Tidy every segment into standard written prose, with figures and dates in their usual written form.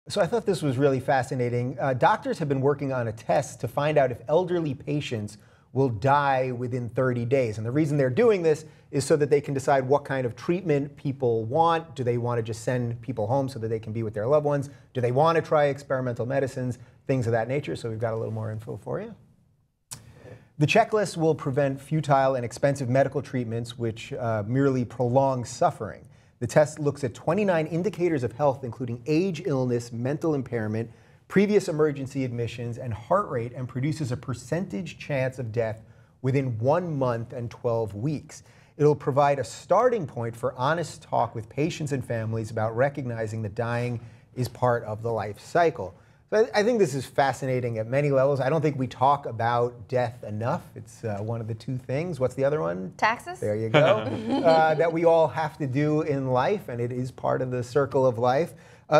So I thought this was really fascinating. Doctors have been working on a test to find out if elderly patients will die within 30 days. And the reason they're doing this is so that they can decide what kind of treatment people want. Do they want to just send people home so that they can be with their loved ones? Do they want to try experimental medicines, things of that nature? So we've got a little more info for you. The checklist will prevent futile and expensive medical treatments which merely prolong suffering. The test looks at 29 indicators of health, including age, illness, mental impairment, previous emergency admissions, and heart rate, and produces a percentage chance of death within 1 month and 12 weeks. It'll provide a starting point for honest talk with patients and families about recognizing that dying is part of the life cycle. So I think this is fascinating at many levels. I don't think we talk about death enough. It's one of the two things. What's the other one? Taxes. There you go. That we all have to do in life, and it is part of the circle of life.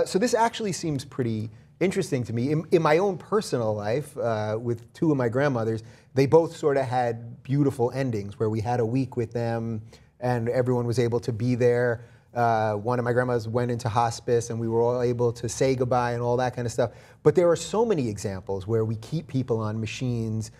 So this actually seems pretty interesting to me. In my own personal life, with two of my grandmothers, they both sort of had beautiful endings where we had a week with them and everyone was able to be there. One of my grandmas went into hospice and we were all able to say goodbye and all that kind of stuff. But there are so many examples where we keep people on machines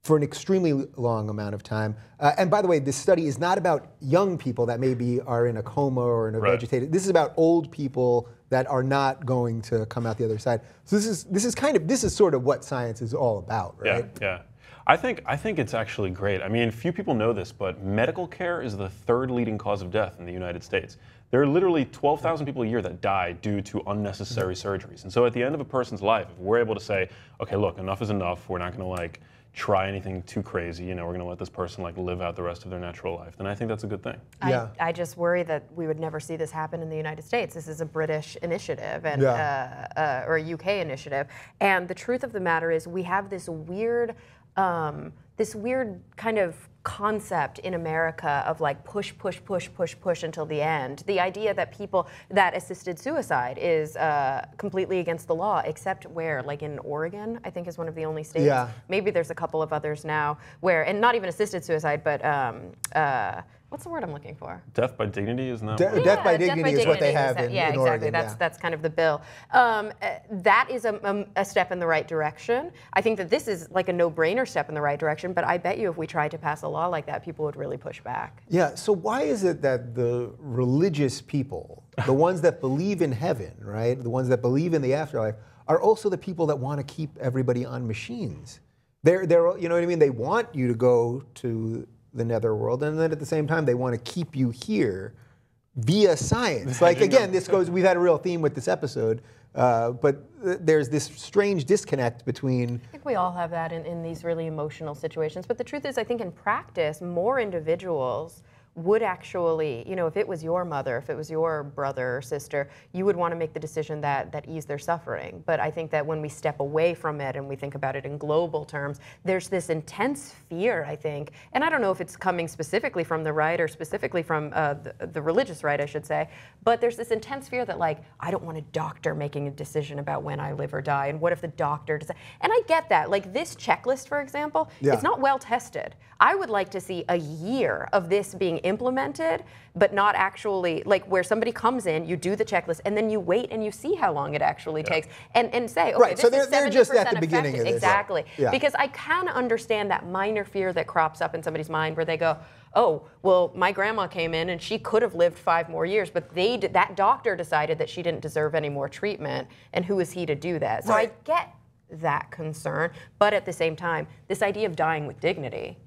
for an extremely long amount of time. And by the way, this study is not about young people that maybe are in a coma or in a vegetative. This is about old people that are not going to come out the other side. So this is sort of what science is all about, right? Yeah. I think it's actually great. I mean, few people know this, but medical care is the third leading cause of death in the United States. There are literally 12,000 people a year that die due to unnecessary surgeries. And so at the end of a person's life, if we're able to say, okay, look, enough is enough, we're not going to try anything too crazy, we're going to let this person live out the rest of their natural life, then I think that's a good thing. Yeah. I just worry that we would never see this happen in the United States. This is a British initiative and or a UK initiative. And the truth of the matter is we have this weird kind of concept in America of push until the end. The idea that assisted suicide is completely against the law, except where, in Oregon, I think is one of the only states. Yeah. Maybe there's a couple of others now where, and not even assisted suicide, but what's the word I'm looking for? Death by dignity, isn't that? Death by dignity is what they have in Oregon. That's kind of the bill. That is a step in the right direction. I think that this is a no-brainer step in the right direction, but I bet you if we tried to pass a law like that, people would really push back. Yeah, so why is it that the religious people, the ones that believe in heaven, right, the ones that believe in the afterlife, are also the people that want to keep everybody on machines? They're you know what I mean? They want you to go to the netherworld, and then at the same time they want to keep you here via science. Again, we've had a real theme with this episode, but there's this strange disconnect between... I think we all have that in these really emotional situations, but the truth is I think in practice more individuals would actually, if it was your mother, if it was your brother or sister, you would want to make the decision that ease their suffering. But I think that when we step away from it and we think about it in global terms, there's this intense fear, I think, and I don't know if it's coming specifically from the right or specifically from the religious right, I should say, but there's this intense fear that I don't want a doctor making a decision about when I live or die, and what if the doctor decides? And I get that. This checklist, for example, it's not well tested. I would like to see a year of this being implemented, but not actually, where somebody comes in, you do the checklist, and then you wait and you see how long it actually takes, and say, okay, this is 70% they're just at the beginning of this. Exactly. Yeah. Because I can understand that minor fear that crops up in somebody's mind where they go, oh, well, my grandma came in and she could have lived 5 more years, but that doctor decided that she didn't deserve any more treatment, and who is he to do that? So I get that concern, but at the same time, this idea of dying with dignity,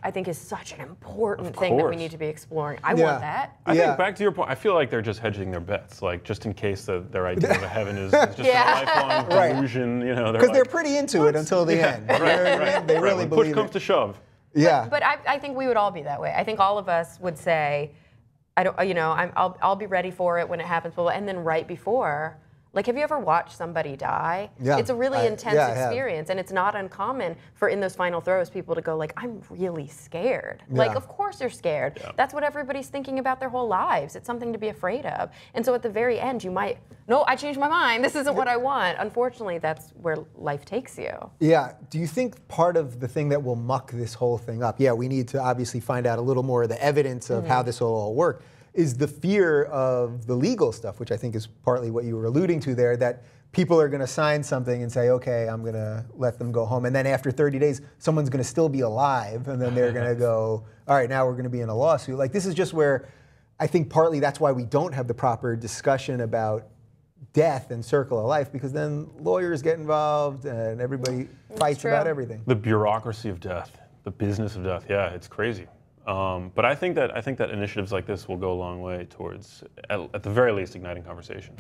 I think is such an important thing that we need to be exploring. I want that. I think back to your point, I feel like they're just hedging their bets, just in case their idea of a heaven is just a lifelong delusion. Because they're pretty into it until the end. They really believe it. Push comes to shove. Yeah. But I think we would all be that way. I think all of us would say, I'll be ready for it when it happens, and then right before. Have you ever watched somebody die? Yeah. It's a really intense experience, and it's not uncommon for in those final throes people to go I'm really scared. Yeah. Of course you're scared. Yeah. That's what everybody's thinking about their whole lives. It's something to be afraid of. And so at the very end you might, no, I changed my mind. This isn't what I want. Unfortunately, that's where life takes you. Yeah. Do you think part of the thing that will muck this whole thing up, we need to obviously find out a little more of the evidence of how this will all work, is the fear of the legal stuff, which I think is partly what you were alluding to there, that people are going to sign something and say, okay, I'm going to let them go home. And then after 30 days, someone's going to still be alive. And then they're going to go, all right, now we're going to be in a lawsuit. Like, this is just where I think partly that's why we don't have the proper discussion about death and circle of life, because then lawyers get involved and everybody fights about everything. The bureaucracy of death, the business of death, yeah, it's crazy. But I think that initiatives like this will go a long way towards, at the very least, igniting conversation.